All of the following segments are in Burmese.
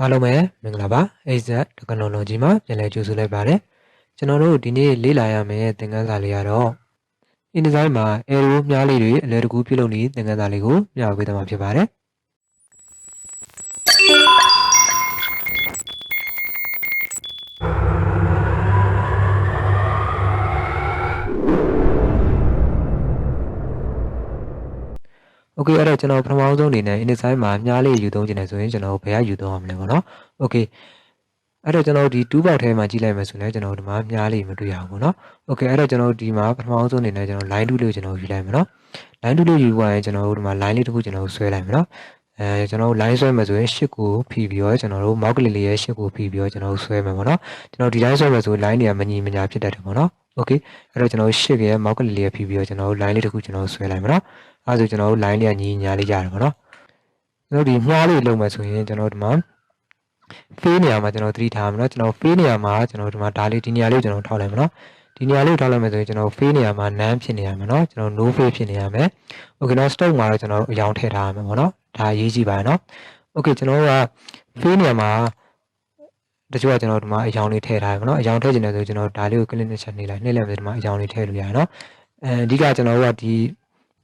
အားလုံးပဲမင်္ဂလာပါ Exact Technology မှာပြန်လည်ကြိုဆိုလိုက်ပါတယ်ကျွန်တော်တို့ဒီနေ့လေ့လာရမယ့်သင်ခန်းစာလေးကတော့ InDesign မှာ arrow မြားလေးတွေအလွယ်တကူပြုလုပ်နည်းသင်ခန်းစာလေးကိုမျှဝေပေးသွားမှာဖြစ်ပါတယ်โอเคအဲ့တော့ကျွန်တော်ပထမဆုံးအနေနဲ့ InDesign မှာမြားလေးယူသုံးချင်တယ်ဆိုရင်ကျွန်တော်ဘယ်ကယူသုံးရမလဲပေါ့နော်โอเคအဲ့တော့ကျွန်တော်ဒီ2 box ထဲမှာကြည့်လိုက်မယ်ဆိုရင်ကျွန်တော်ဒီမှာမြားလေးမတွေ့ရဘူးเนาะโอเคအဲ့တော့ကျွန်တော်ဒီမှာပထမဆုံးအနေနဲ့ကျွန်တော် line 2လေးကိုကျွန်တော်ယူလိုက်မယ်เนาะ line 2လေးယူသွားရင်ကျွန်တော်တို့ဒီမှာ line လေးတစ်ခုကျွန်တော်ဆွဲလိုက်မယ်เนาะကျွန်တော် line ဆွဲမယ်ဆိုရင်8ကိုဖိပြီးတော့ကျွန်တော်တို့ mouse ကလေးလေးရဲ့8ကိုဖိပြီးတော့ကျွန်တော်ဆွဲမယ်ပေါ့เนาะကျွန်တော်ဒီ line ဆွဲမယ်ဆို line တွေကမညီမညာဖြစ်တတ်တယ်ပေါ့เนาะโอเคအဲ့တော့ကျွန်တော်8ရဲ့ mouse ကလေးလေးရဲ့ဖိပြီးတော့ကျွန်တော်တို့ line လေးတစ်ခုကျွန်တော်ဆွဲလိုက်မယ်เนาะအဲ့ဒါဆိုကျွန်တော်တို့ line လေးကညီညာလေးရတယ်ပေါ့เนาะကျွန်တော်ဒီမြားလေးလုံးမယ်ဆိုရင်ကျွန်တော်ဒီမှာဖေးနေရာမှာကျွန်တော်သတိထားမယ်เนาะကျွန်တော်ဖေးနေရာမှာကျွန်တော်ဒီမှာဒါလေးဒီနေရာလေးကိုကျွန်တော်ထောက်လိုက်မယ်เนาะဒီနေရာလေးကိုထောက်လိုက်မယ်ဆိုရင်ကျွန်တော်ဖေးနေရာမှာ none ဖြစ်နေရမယ်เนาะကျွန်တော် no face ဖြစ်နေရမယ်โอเคเนาะ stock မှာတော့ကျွန်တော်အယောင်ထည့်ထားရမယ်ပေါ့เนาะဒါရေးကြည့်ပါเนาะโอเคကျွန်တော်တို့ကဖေးနေရာမှာတချို့ကကျွန်တော်ဒီမှာအယောင်လေးထည့်ထားရမယ်เนาะအယောင်ထည့်ချင်တယ်ဆိုကျွန်တော်ဒါလေးကို click နဲ့ချက်နေလိုက်နှိပ်လိုက်မယ်ဒီမှာအယောင်လေးထည့်လို့ရတယ်เนาะအဓိကကျွန်တော်တို့ကဒ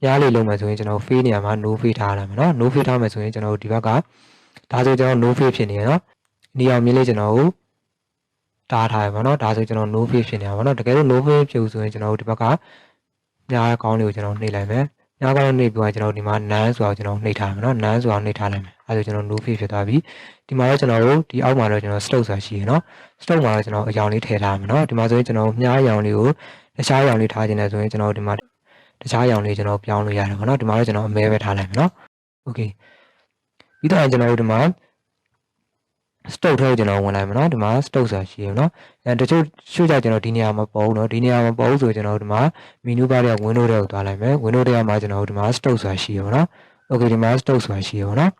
ီပြားလေးလုံးမယ်ဆိုရင်ကျွန်တော်ဖေးနေရာမှာ no face ထားရမယ်เนาะ no face ထားမယ်ဆိုရင်ကျွန်တော်တို့ဒီဘက်ကဒါဆိုကျွန်တော် no face ဖြစ်နေရเนาะဒီအောင်မြင်လေးကျွန်တော်ကိုတားထားရပါတော့ဒါဆိုကျွန်တော် no face ဖြစ်နေတာပါတော့တကယ်လို့ no face ဖြစ်ဆိုရင်ကျွန်တော်တို့ဒီဘက်ကညာကောင်းလေးကိုကျွန်တော်နှိပ်လိုက်မယ်ညာကောင်းနှိပ်ပြီးတော့ကျွန်တော်ဒီမှာ none ဆိုတော့ကျွန်တော်နှိပ်ထားမယ်နော် none ဆိုတော့နှိပ်ထားလိုက်မယ်အဲဒါကျွန်တော် no face ဖြစ်သွားပြီဒီမှာတော့ကျွန်တော်တို့ဒီအောက်မှာတော့ကျွန်တော် stroke ဆိုတာရှိရနော် stroke မှာတော့ကျွန်တော်အယောင်လေးထည့်ထားမယ်နော်ဒီမှာဆိုရင်ကျွန်တော်မြားအယောင်လေးကိုတခြားအယောင်လေးထားခြင်းနဲ့ဆိုရင်ကျွန်တော်ဒီမှာတခြားအယောင်လေးကျွန်တော်ပြောင်းလို့ရတယ်ပေါ့နော်ဒီမှာတော့ကျွန်တော်အမဲပဲထားလိုက်မယ်နော် okay ပြီးတော့ကျွန်တော်တို့ဒီမှာstock ထဲကျွန်တော်ဝင်လိုက်မယ်နော်ဒီမှာ stock ဆိုတာရှိရယ်နော်တချို့ကြကျွန်တော်ဒီနေရာမှာပေါ်ဘူးနော်ဒီနေရာမှာပေါ်ဘူးဆိုကျွန်တော်ဒီမှာ menu bar ရဲ့ window တွေကိုသွားလိုက်မယ် window ထဲမှာကျွန်တော်ဒီမှာ stock ဆိုတာရှိရယ်ပေါ့နော် okay ဒီမှာ stock ဆိုတာရှိရယ်ပေါ့နော်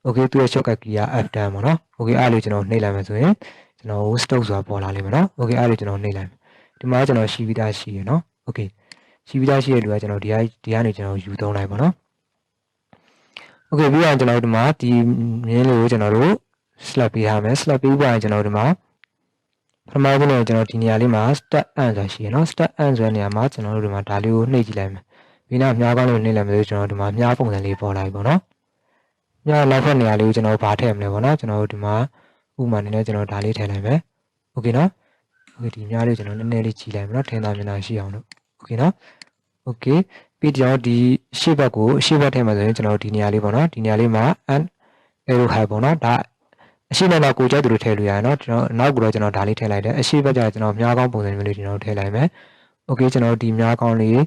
okay သူ့ရဲ့ shortcut key က F10 ပေါ့နော် okay အဲ့လိုကျွန်တော်နှိပ်လိုက်မယ်ဆိုရင်ကျွန်တော် stock ဆိုတာပေါ်လာလိမ့်မယ်နော် okay အဲ့လိုကျွန်တော်နှိပ်လိုက်မယ်ဒီမှာကျွန်တော်ရှိပြီးသားရှိရယ်နော် okay ရှိပြီးသားရှိရတဲ့လူကကျွန်တော်ဒီကနေကျွန်တော်ယူသုံးလိုက်ပါနော် okay ပြီးတော့ကျွန်တော်ဒီမှာဒီမြင်းလေးကိုကျွန်တော်တို့slap ပေးရမယ် slap ပေးပါရင်ကျွန်တော်ဒီမှာပထမဆုံးတော့ကျွန်တော်ဒီနေရာလေးမှာ start and ဆိုတာရှိရနော် start and ဆိုတဲ့နေရာမှာကျွန်တော်တို့ဒီမှာဒါလေးကိုနှိပ်ကြည့်လိုက်မယ်ပြီးနောက်မြားကောင်းလေးနှိပ်လိုက်မယ်ဆိုကျွန်တော်ဒီမှာမြားပုံစံလေးပေါ်လာပြီပေါ့နော်မြားနောက်ဖက်နေရာလေးကိုကျွန်တော်ဗာထည့်မလဲပေါ့နော်ကျွန်တော်တို့ဒီမှာဥပမာအနေနဲ့ကျွန်တော်ဒါလေးထည့်လိုက်မယ် okay နော် okay ဒီမြားလေးကျွန်တော်နည်းနည်းလေးကြည့်လိုက်မယ်နော်ထင်သာမြင်သာရှိအောင်လို့ okay နော် okay ပြီးတော့ဒီရှေ့ဘက်ထည့်မှာဆိုရင်ကျွန်တော်ဒီနေရာလေးပေါ့နော်ဒီနေရာလေးမှာ and arrow high ပေါ့နော်ဒါအရှိနဲ့တော့ကိုကြိုက်သူတို့ထည့်လို့ရတယ်เนาะကျွန်တော်နောက်ကတော့ကျွန်တော်ဒါလေးထည့်လိုက်တယ်အရှိဘက်ကျကျွန်တော်မြားကောင်းပုံစံမျိုးလေးကျွန်တော်ထည့်လိုက်မယ်โอเคကျွန်တော်ဒီမြားကောင်းလေ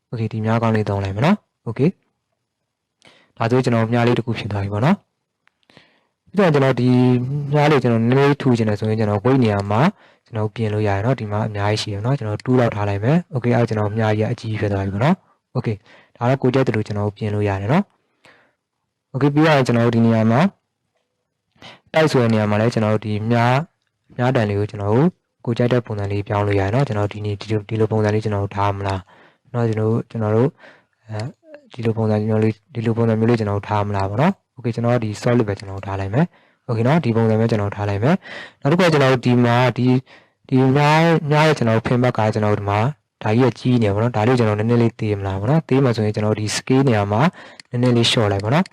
းโอเคဒီမြားကောင်းလေးသုံးလိုက်မယ်เนาะโอเคဒါဆိုကျွန်တော်မြားလေးတစ်ခုဖြစ်သွားပြီပေါ့เนาะပြီးတော့ကျွန်တော်ဒီမြားလေးကျွန်တော်နည်းနည်းထူချင်တယ်ဆိုရင်ကျွန်တော် weight နေရာမှာကျွန်တော်ပြင်လို့ရတယ်เนาะဒီမှာအများကြီးရှိရเนาะကျွန်တော်2လောက်ထားလိုက်မယ်โอเคအဲ့ကျွန်တော်မြားကြီးအကြီးဖြစ်သွားပြီပေါ့เนาะโอเคဒါတော့ကိုကြိုက်သူတို့ကျွန်တော်ပြင်လို့ရတယ်เนาะโอเคပြီးတော့ကျွန်တော်ဒီနေရာမှာတိုက်ဆိုတဲ့နေရာမှာလည်းကျွန်တော်တို့ဒီမြားတန်လေးကိုကျွန်တော်တို့ကိုကြိုက်တဲ့ပုံစံလေးပြောင်းလို့ရတယ်เนาะကျွန်တော်ဒီလိုပုံစံလေးကျွန်တော်တို့ထားမလားเนาะကျွန်တော်တို့ဒီလိုပုံစံမျိုးလေးကျွန်တော်တို့ထားမလားပေါ့เนาะโอเคကျွန်တော်ဒီ solid ပဲကျွန်တော်တို့ထားလိုက်မယ်โอเคเนาะဒီပုံစံမျိုးကျွန်တော်တို့ထားလိုက်မယ်နောက်တစ်ခုကကျွန်တော်တို့ဒီမှာဒီမြားရဲ့ကျွန်တော်တို့ဖင်ဘက်ကကျွန်တော်တို့ဒီမှာဒါကြီးကကြီးနေပါတော့ဒါလေးကျွန်တော်နည်းနည်းလေးသေးမလားပေါ့နော်သေးမှဆိုရင်ကျွန်တော်ဒီ scale နေရာမှာနည်းနည်းလေး short လိုက်ပါနော်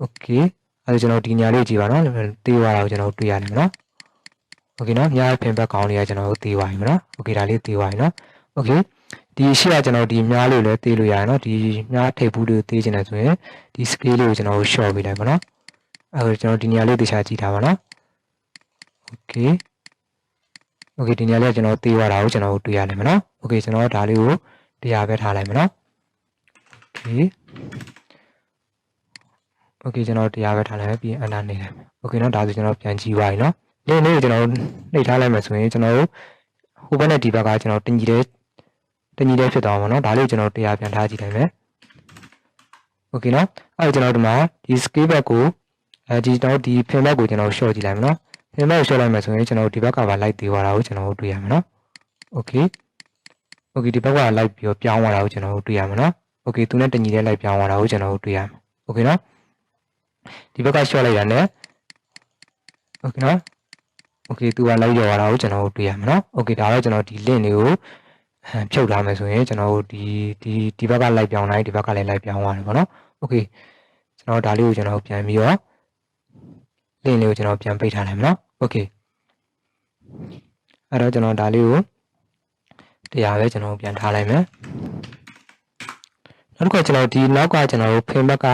okay အဲ့ဒါကျွန်တော်ဒီနေရာလေးကြည့်ပါနော်သေးသွားတာကိုကျွန်တော်တွေ့ရတယ်နော် okay နော်မြားဖင်ဘက်ကောင်းလေးကကျွန်တော်တို့သေးသွားပြီနော် okay ဒါလေးသေးသွားပြီနော် okay ဒီရှေ့ကကျွန်တော်ဒီမြားလေးလည်းသေးလို့ရတယ်နော်ဒီမြားထိပ်ဘူးလေးသေးချင်တယ်ဆိုရင်ဒီ scale လေးကိုကျွန်တော်တို့ short ပေးလိုက်ပါနော်အဲ့ဒါကျွန်တော်ဒီနေရာလေးသေချာကြည့်ထားပါနော် okay okay ဒီနေရာလေးကျွန်တော်သေးသွားတာကိုကျွန်တော်တို့တွေ့ရလိမ့်မယ်နော် okay ကျွန်တော်ဒါလေးကိုတရားပဲထားလိုက်မယ်နော် okay okay ကျွန်တော်တရားပဲထားလိုက်ပြီးအနားနေလိုက်မယ် okay နော်ဒါဆိုကျွန်တော်ပြန်ကြည့်ပါပြီနော်နေ့ကျွန်တော်နှိပ်ထားလိုက်မယ်ဆိုရင်ကျွန်တော်တို့ဟိုဘက်နဲ့ဒီဘက်ကကျွန်တော်တင်ကြီးတဲ့ဖြစ်သွားမှာနော်ဒါလေးကိုကျွန်တော်တရားပြန်ထားကြည့်လိုက်မယ် okay နော်အဲ့ကျွန်တော်ဒီမှာဒီ scale ဘက်ကိုဒီတော့ဒီ pin ဘက်ကိုကျွန်တော် short ကြည့်လိုက်မယ်နော် pin ဘက်ကို short လိုက်မယ်ဆိုရင်ကျွန်တော်ဒီဘက်ကပါ light သေးသွားတာကိုကျွန်တော်တွေ့ရမယ်နော် okay okay ဒီဘက်က light ပြီးတော့ပြောင်းသွားတာကိုကျွန်တော်တွေ့ရမယ်နော် okay သူနဲ့တညီတဲ့ light ပြောင်းသွားတာကိုကျွန်တော်တွေ့ရမယ် okay နော်ဒီဘက်က short လိုက်တာနဲ့ okay နော် okay သူကလိုက်ရောတာကိုကျွန်တော်တို့တွေ့ရမှာနော် okay ဒါတော့ကျွန်တော်ဒီ link လေးကိုဖြုတ်ထားမယ်ဆိုရင်ကျွန်တော်တို့ဒီဘက်ကလိုက်ပြောင်းလိုက်ဒီဘက်ကလည်းလိုက်ပြောင်းသွားတယ်ပေါ့နော် okay ကျွန်တော်ဒါလေးကိုကျွန်တော်ပြန်ပြီးတော့ link လေးကိုကျွန်တော်ပြန်ပိတ်ထားလိုက်မယ်နော် okay အဲ့တော့ကျွန်တော်ဒါလေးကိုတရားပဲကျွန်တော်ပြန်ထားလိုက်မယ်နောက်တစ်ခါကျွန်တော်ဒီနောက်ကကျွန်တော်တို့ frame ဘက်က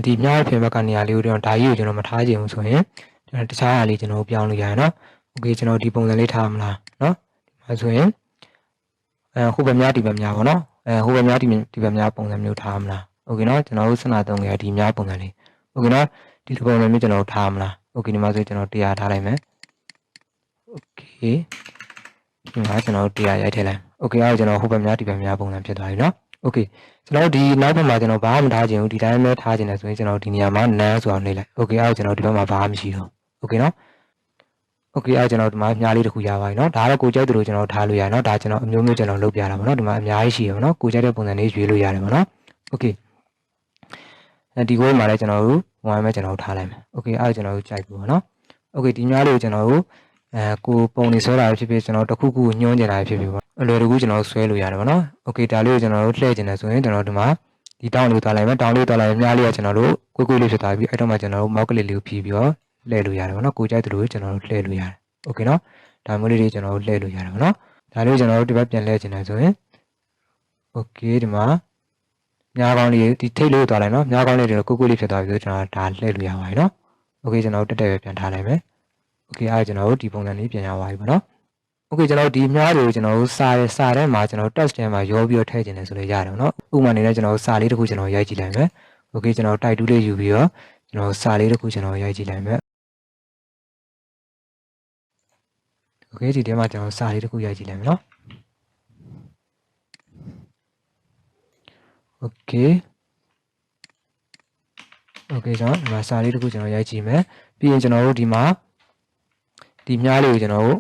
ဒီမြောက် frame ဘက်ကနေရာလေးကိုကျွန်တော်ဒါကြီးကိုကျွန်တော်မထားချင်ဘူးဆိုရင်ကျွန်တော်တခြားအရာလေးကျွန်တော်ပြောင်းလို့ရတယ်နော် okay ကျွန်တော်ဒီပုံစံလေးထားမလားနော်ဒီမှာဆိုရင်ဟိုဘက်များဒီဘက်များပေါ့နော်ဟိုဘက်များဒီဘက်များပုံစံမျိုးထားမလား okay နော်ကျွန်တော်တို့စနသုံးခဲ့ဒီများပုံစံလေး okay နော်ဒီပုံစံမျိုးကျွန်တော်ထားမလား okay ဒီမှာဆိုကျွန်တော်တရားထားလိုက်မယ် okay ဒီမှာကျွန်တော်တရားရိုက်ထည့်လိုက် okay အဲ့ကျွန်တော်ဟိုဘက်များဒီဘက်များပုံစံဖြစ်သွားပြီနော် okay ကျွန်တော်ဒီနောက်ဘက်မှာကျွန်တော်ဘာမှမထားချင်ဘူးဒီတိုင်းပဲထားချင်တယ်ဆိုရင်ကျွန်တော်ဒီနေရာမှာ none ဆိုအောင်နှိပ်လိုက် okay အဲ့ကျွန်တော်ဒီဘက်မှာဘာမှမရှိတော့ okay နော် okay အဲ့ကျွန်တော်ဒီမှာမြားလေးတစ်ခုရပါပြီเนาะဒါတော့ကိုကြိုက်သလိုကျွန်တော်ထားလို့ရတယ်เนาะဒါကျွန်တော်အမျိုးမျိုးကျွန်တော်လုပ်ပြတာပါเนาะဒီမှာအများကြီးရှိရပါเนาะကိုကြိုက်တဲ့ပုံစံလေးရွေးလို့ရတယ်ပါเนาะ okay ဒီကိုမှာလည်းကျွန်တော်တို့ဝိုင်းမဲ့ကျွန်တော်ထားလိုက်မယ် okay အဲ့ကျွန်တော်တို့ကြိုက်ပြီပေါ့เนาะ okay ဒီမြားလေးကိုကျွန်တော်တို့ကိုပုံနေဆွဲတာဖြစ်ဖြစ်ကျွန်တော်တခုခုညွှန်းကျင်တာဖြစ်ဖြစ်ပေါ့အလွယ်တကူကျွန်တော်ဆွဲလို့ရတယ်ပါเนาะ okay ဒါလေးကိုကျွန်တော်တို့လှည့်ကျင်တယ်ဆိုရင်ကျွန်တော်ဒီမှာဒီတောင်းလေးသွားလိုက်မယ်တောင်းလေးသွားလိုက်မြားလေးကကျွန်တော်တို့ကိုလေးဖြစ်သွားပြီအဲ့တော့မှကျွန်တော်တို့မောက်ကလေးလေးကိုဖြီးပြီးတော့လှည့်လို့ရတယ်ပေါ့เนาะကိုကြိုက်သလိုကျွန်တော်တို့လှည့်လို့ရတယ် okay เนาะဒါမျိုးလေးတွေကျွန်တော်တို့လှည့်လို့ရတယ်ပေါ့เนาะဒါလေးကျွန်တော်တို့ဒီဘက်ပြန်လှည့်ချင်တယ်ဆိုရင် okay ဒီမှာမြားကောင်းလေးဒီထိတ်လေးကိုသွားလိုက်เนาะမြားကောင်းလေးတွေကိုလေးဖြစ်သွားပြီဆိုကျွန်တော်ဒါလှည့်လို့ရပါတယ်เนาะ okay ကျွန်တော်တို့တက်တက်ပဲပြန်ထားလိုက်မယ် okay အဲ့ကျွန်တော်တို့ဒီပုံစံလေးပြန်ရပါပြီပေါ့เนาะ okay ကျွန်တော်ဒီမြားတွေကိုကျွန်တော်တို့စာထဲမှာကျွန်တော် text ထဲမှာရောပြီးတော့ထည့်ချင်တယ်ဆိုလို့ရတယ်เนาะဥပမာအနေနဲ့ကျွန်တော်စာလေးတစ်ခုကျွန်တော်ရိုက်ကြည့်လိုက်မယ် okay ကျွန်တော်တိုက်တူးလေးယူပြီးတော့ကျွန်တော်စာလေးတစ်ခုကျွန်တော်ရိုက်ကြည့်လိုက်မယ် okay ဒီထဲမှာကျွန်တော်စာလေးတစ်ခုရိုက်ကြည့်လိုက်မယ်เนาะ okay okay ကျွန်တော်ဒီမှာစာလေးတစ်ခုကျွန်တော်ရိုက်ကြည့်မယ်ပြီးရင်ကျွန်တော်တို့ဒီမှာဒီမြားလေးကိုကျွန်တော်တို့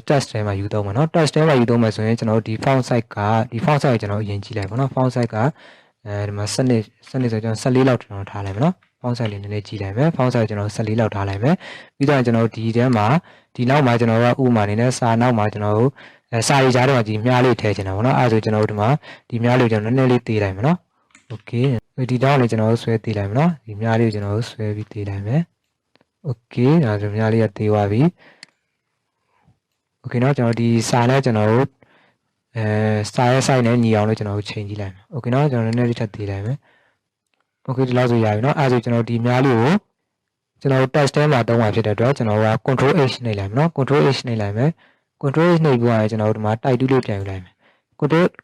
test ထဲမှာယူသုံးမှာเนาะ test ထဲမှာယူသုံးမယ်ဆိုရင်ကျွန်တော်တို့ဒီ font size ကဒီ font size ကိုကျွန်တော်အရင်ကြည့်လိုက်ပါเนาะ font size ကဒီမှာစနစ်ဆိုကျွန်တော်14လောက်ကျွန်တော်ထားလိုက်မယ်เนาะ font size လေးနည်းနည်းကြည့်လိုက်မယ် font size ကျွန်တော်14လောက်ထားလိုက်မယ်ပြီးတော့ကျွန်တော်ဒီထဲမှာဒီနောက်မှာကျွန်တော်ကဥပမာအနေနဲ့စာနောက်မှာကျွန်တော်တို့စာရေးကြားထဲမှာဒီမြားလေးထည့်ချင်တာပေါ့เนาะအဲဒါဆိုကျွန်တော်တို့ဒီမှာဒီမြားလေးကိုကျွန်တော်နည်းနည်းလေးသေးလိုက်မယ်เนาะ okay ဒီတောင်းလေးကျွန်တော်တို့ဆွဲသေးလိုက်မယ်เนาะဒီမြားလေးကိုကျွန်တော်တို့ဆွဲပြီးသေးလိုက်မယ် okay ဒါဆိုမြားလေးကသေးသွားပြီ okay เนาะကျွန်တော်ဒီစာနဲ့ကျွန်တော်တို့စာရဲ့ size နဲ့ညီအောင်လို့ကျွန်တော်တို့ချိန်ကြည့်လိုက်မယ် okay เนาะကျွန်တော်နည်းနည်းလေးထပ်သေးလိုက်မယ် okay ဒီလောက်ဆိုရပြီเนาะအဲဆိုကျွန်တော်ဒီမြားလေးကိုကျွန်တော် text ထဲမှာသုံးမှာဖြစ်တဲ့အတွက်ကျွန်တော်က control h နှိပ်လိုက်မယ်เนาะ control h နှိပ်လိုက်မယ် control h နှိပ်ပြီးတော့ကျွန်တော်တို့ဒီမှာတိုက်တူးလေးပြန်ယူလိုက်မယ်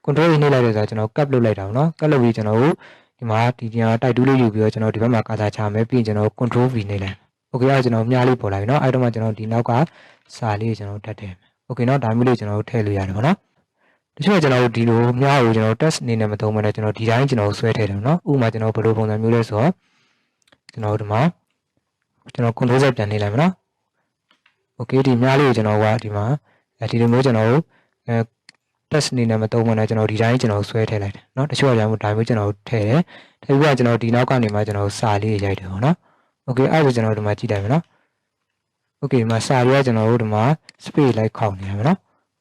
control h နှိပ်လိုက်တဲ့ဆိုတော့ကျွန်တော် cut လုပ်လိုက်တာเนาะ cut လုပ်ပြီးကျွန်တော်တို့ဒီမှာဒီတိုက်တူးလေးယူပြီးတော့ကျွန်တော်ဒီဘက်မှာကာစာချမယ်ပြီးရင်ကျွန်တော် control v နှိပ်လိုက် okay အဲကျွန်တော်မြားလေးပေါ်လာပြီเนาะအဲ့တော့မှကျွန်တော်ဒီနောက်ကစာလေးကျွန်တော်တက်တယ် okay เนาะဒါမျိုးလေးကျွန်တော်တို့ထည့်လို့ရတယ်ပေါ့နော်တချို့ကျွန်တော်တို့ဒီလိုမြားကိုကျွန်တော် test အနေနဲ့မသုံးဘဲနဲ့ကျွန်တော်ဒီတိုင်းကျွန်တော်ဆွဲထည့်တယ်เนาะဥပမာကျွန်တော်ဘယ်လိုပုံစံမျိုးလဲဆိုတော့ကျွန်တော်ဒီမှာကျွန်တော် control z ပြန်နေလိုက်မယ်เนาะ okay ဒီမြားလေးကိုကျွန်တော်ကဒီမှာဒီလိုမျိုးကျွန်တော်တို့test အနေနဲ့မသုံးဘဲနဲ့ကျွန်တော်ဒီတိုင်းကျွန်တော်ဆွဲထည့်လိုက်တယ်เนาะတချို့ကကျွန်တော်ဒါမျိုးကျွန်တော်ထည့်တယ်ထည့်ပြီးတော့ကျွန်တော်ဒီနောက်ကနေမှကျွန်တော်စာလေးရိုက်တယ်ပေါ့နော် okay အဲ့ဒါကျွန်တော်ဒီမှာကြည့်လိုက်မယ်เนาะ okay မှာစာရီကကျွန်တော်တို့ဒီမှာ space လိုက်ခောက်နေရမယ်เนาะ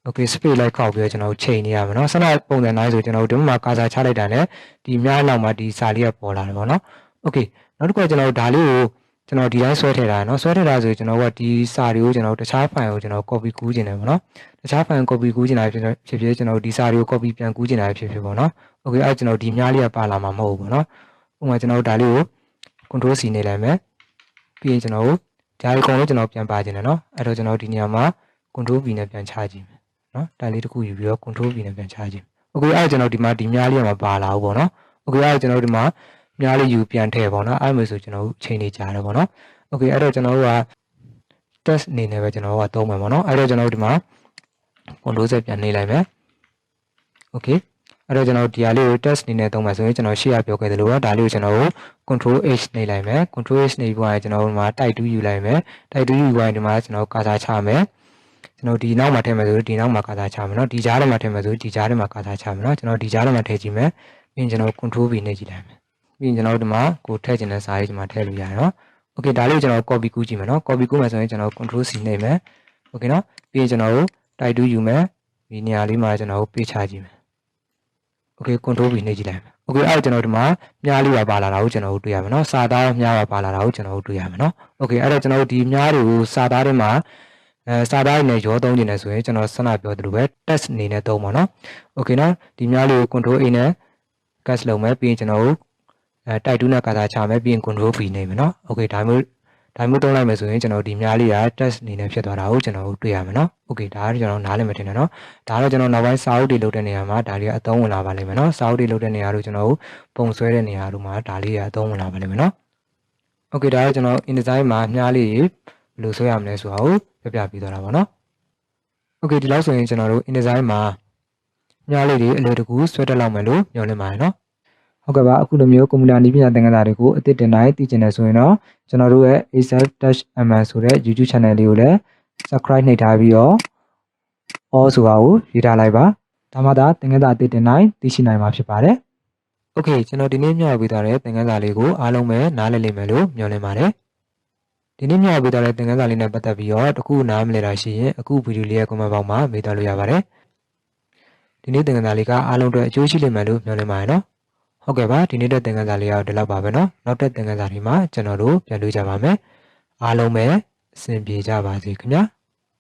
okay space လိုက်ခောက်ပြီးတော့ကျွန်တော်တို့ချိန်နေရမယ်เนาะစနပုံစံတိုင်းဆိုကျွန်တော်တို့ဒီမှာကာစာချလိုက်တာနဲ့ဒီမြားလောက်မှာဒီစာလေးကပေါ်လာတယ်ပေါ့เนาะ okay နောက်တစ်ခုကျွန်တော်တို့ဒါလေးကိုကျွန်တော်ဒီတိုင်းဆွဲထည့်တာเนาะဆွဲထည့်တာဆိုကျွန်တော်ကဒီစာတွေကိုကျွန်တော်တခြား file ကိုကျွန်တော် copy ကူးခြင်းတယ်ပေါ့เนาะတခြား file copy ကူးခြင်းတာဖြစ်ဖြစ်ကျွန်တော်ဒီစာတွေကို copy ပြန်ကူးခြင်းတာဖြစ်ဖြစ်ပေါ့เนาะ okay အဲ့ကျွန်တော်ဒီမြားလေးကပါလာမှာမဟုတ်ဘူးပေါ့เนาะဥပမာကျွန်တော်တို့ဒါလေးကို control c နေလိုက်မယ်ပြီးရင်ကျွန်တော်တို့ဒါလေးကောင်လို့ကျွန်တော်ပြန်ပါခြင်းတယ်เนาะအဲ့တော့ကျွန်တော်ဒီနေရာမှာ control v နဲ့ပြန်ချခြင်းပဲเนาะဒါလေးတစ်ခုယူပြီးတော့ control v နဲ့ပြန်ချခြင်း okay အဲ့ကျွန်တော်ဒီမှာဒီမြားလေးကမပါလာဘူးပေါ့เนาะ okay အဲ့ကျွန်တော်ဒီမှာမြားလေးယူပြန်ထည့်ပေါ့เนาะအဲ့မျိုးဆိုကျွန်တော်ချိန်နေကြတယ်ပေါ့เนาะ okay အဲ့တော့ကျွန်တော်တို့က test အနေနဲ့ပဲကျွန်တော်ကသုံးမယ်ပေါ့เนาะအဲ့တော့ကျွန်တော်တို့ဒီမှာ control z ပြန်နှိပ်လိုက်မယ် okay အဲ့တော့ကျွန်တော်ဒီဟာလေးကို test အနေနဲ့သုံးမယ်ဆိုရင်ကျွန်တော်ရှေ့ကပြောခဲ့သလိုတော့ဒါလေးကိုကျွန်တော်တို့ control h နှိပ်လိုက်မယ် control h နှိပ်ပြီးတော့ကျွန်တော်တို့ဒီမှာ type 2ယူလိုက်မယ် type 2ယူပြီးဒီမှာကျွန်တော်ကာစာချမယ်ကျွန်တော်ဒီနောက်မှာထည့်မယ်ဆိုဒီနောက်မှာကာစာချမယ်เนาะဒီကြားထဲမှာထည့်မယ်ဆိုဒီကြားထဲမှာကာစာချမယ်เนาะကျွန်တော်ဒီကြားထဲမှာထည့်ကြည့်မယ်ပြီးရင်ကျွန်တော် control v နှိပ်ကြည့်လိုက်မယ်ပြီးရင်ကျွန်တော်တို့ဒီမှာကိုထည့်ချင်တဲ့စာရေးဒီမှာထည့်လို့ရတယ်เนาะ Okay ဒါလေးကျွန်တော် copy ကူးကြည့်မယ်နော် copy ကူးမယ်ဆိုရင်ကျွန်တော် control C နှိပ်မယ် okay နော်ပြီးရင်ကျွန်တော် type 2ယူမယ်ဒီနေရာလေးမှာကျွန်တော်ပေးချကြည့်မယ် okay control V နှိပ်ကြည့်လိုက်မယ် okay အဲ့တော့ကျွန်တော်ဒီမှာမြားလေးပါလာတာကိုကျွန်တော်တွေ့ရမယ်နော်စာသားမြားပါလာတာကိုကျွန်တော်တွေ့ရမယ်နော် okay အဲ့တော့ကျွန်တော်ဒီမြားတွေကိုစာသားတွေမှာစာသားတွေနဲ့ရောသုံးနေတယ်ဆိုရင်ကျွန်တော်ဆက်လာပြောသလိုပဲ test အနေနဲ့သုံးပါနော် okay နော်ဒီမြားလေးကို control A နဲ့ cast လုပ်မယ်ပြီးရင်ကျွန်တော်type 2နဲ့ကာတာချမယ်ပြီးရင် control V နှိပ်မယ်နော် okay ဒါမျိုးသုံးလိုက်မယ်ဆိုရင်ကျွန်တော်ဒီမြားလေးက test အနေနဲ့ဖြစ်သွားတာကိုကျွန်တော်တွေ့ရမယ်နော် okay ဒါကကျွန်တော်နားလည်မှထင်တယ်နော်ဒါတော့ကျွန်တော်နောက်ပိုင်းစာအုပ်တွေလုပ်တဲ့နေရာမှာဒါလေးကအသုံးဝင်လာပါလိမ့်မယ်နော်စာအုပ်တွေလုပ်တဲ့နေရာတို့ကျွန်တော်ပုံဆွဲတဲ့နေရာတို့မှာဒါလေးကအသုံးဝင်လာပါလိမ့်မယ်နော် okay ဒါတော့ကျွန်တော် InDesign မှာမြားလေးဘယ်လိုဆွဲရမလဲဆိုတာကိုပြပြပေးသွားတာပါနော် okay ဒီလောက်ဆိုရင်ကျွန်တော်တို့ InDesign မှာမြားလေးတွေအလွယ်တကူဆွဲတက်လောက်မယ်လို့ညွှန်လင့်ပါတယ်နော်ဟုတ်ကဲ့ပါအခုလိုမျိုးကွန်ပျူတာနည်းပညာသင်ခန်းစာတွေကိုအသစ်တင်တိုင်းသိချင်တယ်ဆိုရင်တော့ကျွန်တော်တို့ရဲ့ ASAP-MN ဆိုတဲ့ YouTube channel လေးကိုလည်း subscribe နှိပ်ထားပြီးတော့ all ဆိုတာကိုရေးထားလိုက်ပါဒါမှသာသင်ခန်းစာအသစ်တင်တိုင်းသိရှိနိုင်မှာဖြစ်ပါတယ် Okay ကျွန်တော်ဒီနေ့မျှဝေပေးထားတဲ့သင်ခန်းစာလေးကိုအားလုံးပဲနားလည်လိမ့်မယ်လို့မျှော်လင့်ပါတယ်ဒီနေ့မျှဝေပေးထားတဲ့သင်ခန်းစာလေးနဲ့ပတ်သက်ပြီးတော့တခုနားမလည်တာရှိရင်အခုဗီဒီယိုလေးရဲ့ comment box မှာမေးသွားလို့ရပါတယ်ဒီနေ့သင်ခန်းစာလေးကအားလုံးအတွက်အကျိုးရှိလိမ့်မယ်လို့မျှော်လင့်ပါတယ်နော်ဟုတ်ကဲ့ပါဒီနေ့တဲ့သင်ခန်းစာလေးကတော့ဒီလောက်ပါပဲเนาะနောက်တဲ့သင်ခန်းစာတွေမှာကျွန်တော်တို့ပြန်တွေ့ကြပါမယ်အားလုံးပဲအဆင်ပြေကြပါစေခင်ဗျာ